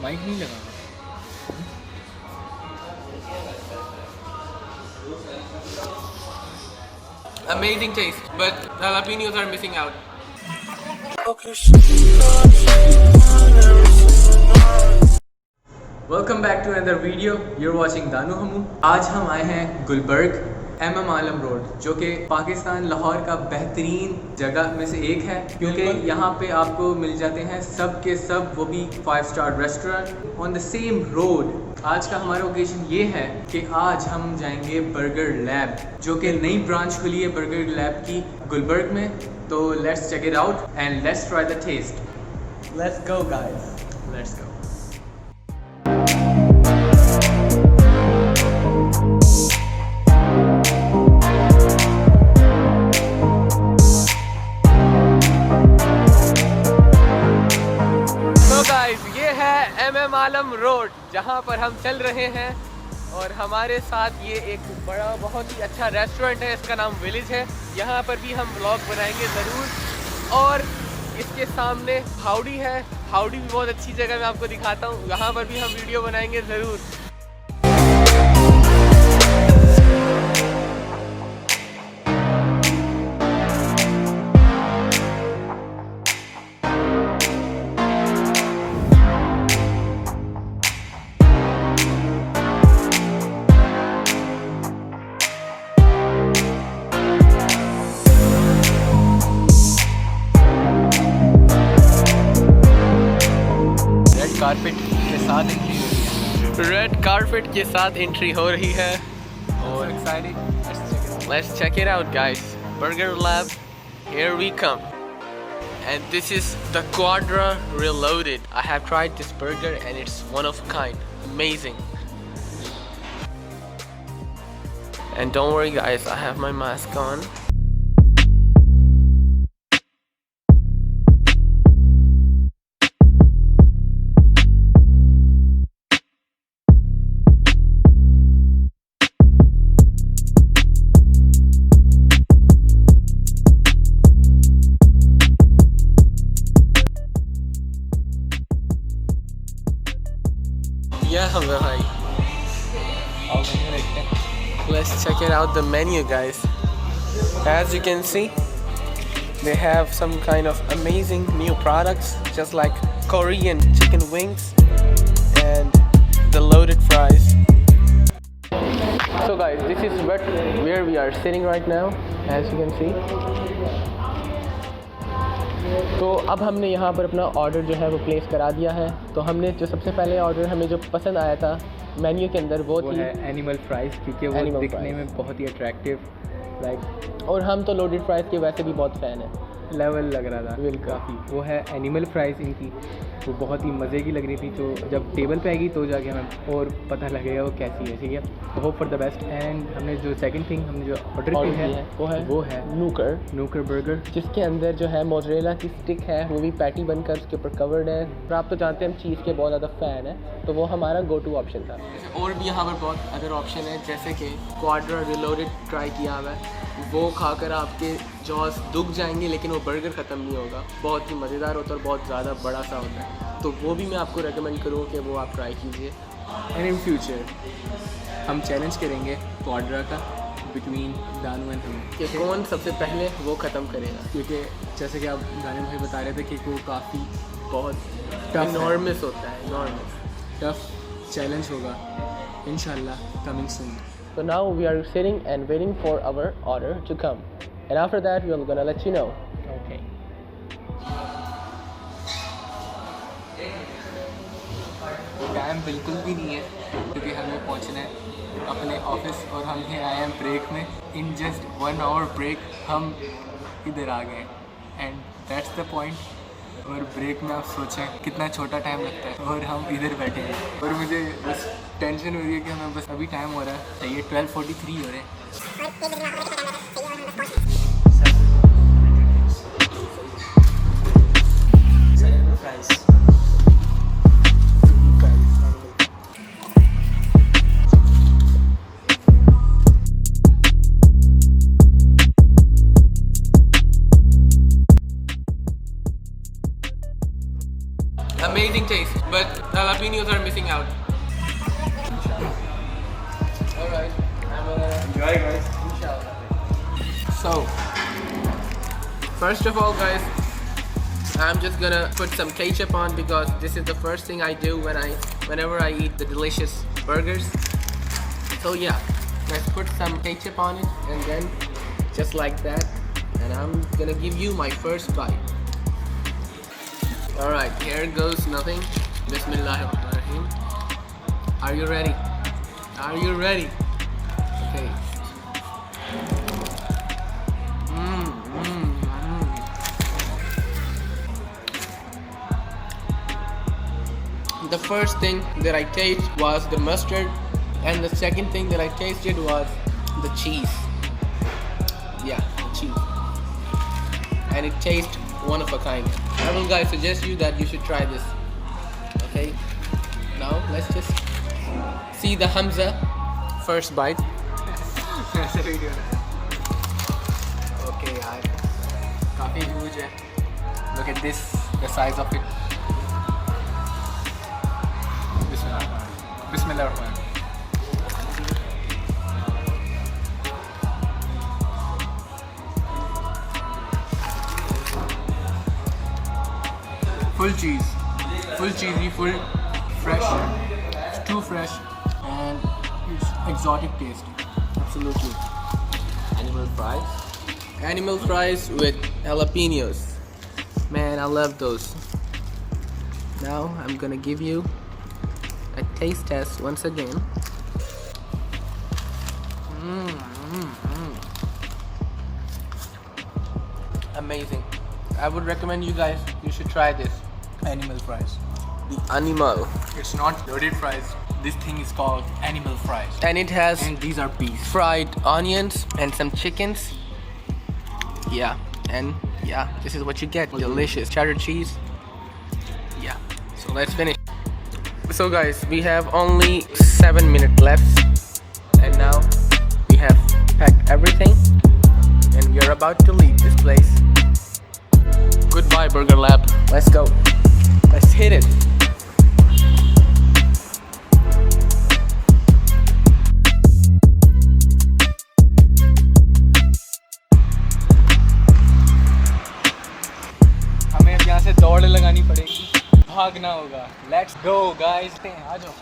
Mic नहीं लगा। Amazing taste, but jalapenos are missing out. Welcome back to another video. You're watching Daanu Hammu. आज हम आए हैं गुलबर्ग M.M आलम रोड, जो कि पाकिस्तान लाहौर का बेहतरीन जगह में से एक है, क्योंकि यहाँ पे आपको मिल जाते हैं सब के सब, वो भी 5 star restaurant on the same road. आज का हमारा ओकेजन ये है कि आज हम जाएंगे बर्गर लैब, जो कि नई ब्रांच खुली है बर्गर लैब की गुलबर्ग में। तो let's check it out and let's try the test. Let's go guys, let's go. ये है M.M आलम रोड, जहाँ पर हम चल रहे हैं, और हमारे साथ ये एक बड़ा बहुत ही अच्छा रेस्टोरेंट है, इसका नाम विलेज है। यहाँ पर भी हम व्लॉग बनाएंगे ज़रूर। और इसके सामने हाउडी है, हाउडी भी बहुत अच्छी जगह मैं आपको दिखाता हूँ, यहाँ पर भी हम वीडियो बनाएंगे ज़रूर। कारपेट के साथ एंट्री हो रही है, रेड कारपेट के साथ एंट्री हो रही है, और excited. Let's check it out guys, burger lab, here we come, and this is the Quadra Reloaded. I have tried this burger and it's one of a kind, amazing. And don't worry guys, I have my mask on. Yeah, भाई, let's check it out, the menu guys. As you can see, they have some kind of amazing new products, just like Korean chicken wings and the loaded fries. So guys, this is where we are sitting right now, as you can see. तो अब हमने यहाँ पर अपना order जो है वो place करा दिया है। तो हमने जो सबसे पहले ऑर्डर हमें जो पसंद आया था मेन्यू के अंदर वो थी है एनिमल फ्राइज़, क्योंकि वो दिखने में बहुत ही अट्रैक्टिव और हम तो लोडेड फ्राइज़ के वैसे भी बहुत फ़ैन हैं, लेवल लग रहा था काफ़ी। वो है एनिमल फ्राइज़ इनकी, वो बहुत ही मज़े की लग रही थी। तो जब टेबल पे आएगी तो जाके हमें और पता लगेगा वो कैसी है, ठीक है। तो hope for the best. And हमने जो सेकंड थिंग हमने जो ऑर्डर की है वो है नूकर बर्गर, जिसके अंदर जो है मोज़रेला की स्टिक है, वो भी पैटी बनकर उसके ऊपर कवर्ड है। और आप तो जानते हैं हम चीज़ के बहुत ज़्यादा फ़ैन है, तो वो हमारा गो टू ऑप्शन था। और भी यहाँ पर बहुत अदर ऑप्शन है, जैसे कि क्वाड्रा रिलोडेड ट्राई किया हुआ है, वो खाकर आपके जॉस दुख जाएंगे, लेकिन वो बर्गर ख़त्म नहीं होगा। बहुत ही मज़ेदार होता है और बहुत ज़्यादा बड़ा सा होता है, तो वो भी मैं आपको रेकमेंड करूँ कि वो आप ट्राई कीजिए। एंड इन फ्यूचर हम चैलेंज करेंगे क्वाड्रा का बिटवीन दानू एंड हम, कि कौन सबसे पहले वो ख़त्म करेगा, क्योंकि जैसे कि आप दानू भाई बता रहे थे कि वो काफ़ी बहुत इनॉर्मस होता है, इनॉर्मस टफ चैलेंज होगा इंशाल्लाह, coming soon. So now we are sitting and waiting for our order to come, and after that we are gonna let you know. Okay. Time बिल्कुल भी नहीं है, क्योंकि हमें पहुंचना है अपने ऑफिस, और हम यहाँ आए हैं ब्रेक में। इन जस्ट 1 आवर ब्रेक हम इधर आ गए, एंड दैट्स द पॉइंट। और ब्रेक में आप सोचें कितना छोटा टाइम लगता है, और हम इधर बैठे हैं, और मुझे बस टेंशन हो रही है कि हमें बस अभी टाइम हो रहा है, ये 12:43 हो रहे हैं। Amazing taste. but jalapenos are missing out. Alright, Enjoy guys. so first of all, guys, I'm just gonna put some ketchup on because this is the first thing I do whenever I eat the delicious burgers. So yeah, let's put some ketchup on it, and then just like that, and I'm gonna give you my first bite. Alright, here goes nothing. Bismillahirrahmanirrahim. Are you ready? Are you ready? Okay. The first thing that I tasted was the mustard, and the second thing that I tasted was the cheese. Yeah, the cheese. And it tastes one of a kind. I will, guys, suggest you that you should try this. Okay. Now let's just see the Hamza first bite. Okay यार, काफी huge है. Look at this, the size of it. Bismillah. Full cheese, full cheesy, full fresh. It's too fresh, and it's exotic taste. Absolutely. Animal fries. Animal fries with jalapenos. Man, I love those. Now I'm gonna give you a taste test once again. Amazing. I would recommend you guys, you should try this. Animal fries. The animal. It's not loaded fries. This thing is called animal fries. And it has And these are peas. fried onions and some chickens. Yeah, and yeah, this is what you get. Delicious cheddar cheese. Yeah, so let's finish. So guys, we have only 7 minutes left, and now we have packed everything, and we are about to leave this place. Goodbye, Burger Lab. Let's go. Let's hit it. हमें अब यहाँ से दौड़ लगानी पड़ेगी, भागना होगा. Let's go guys. आ जाओ.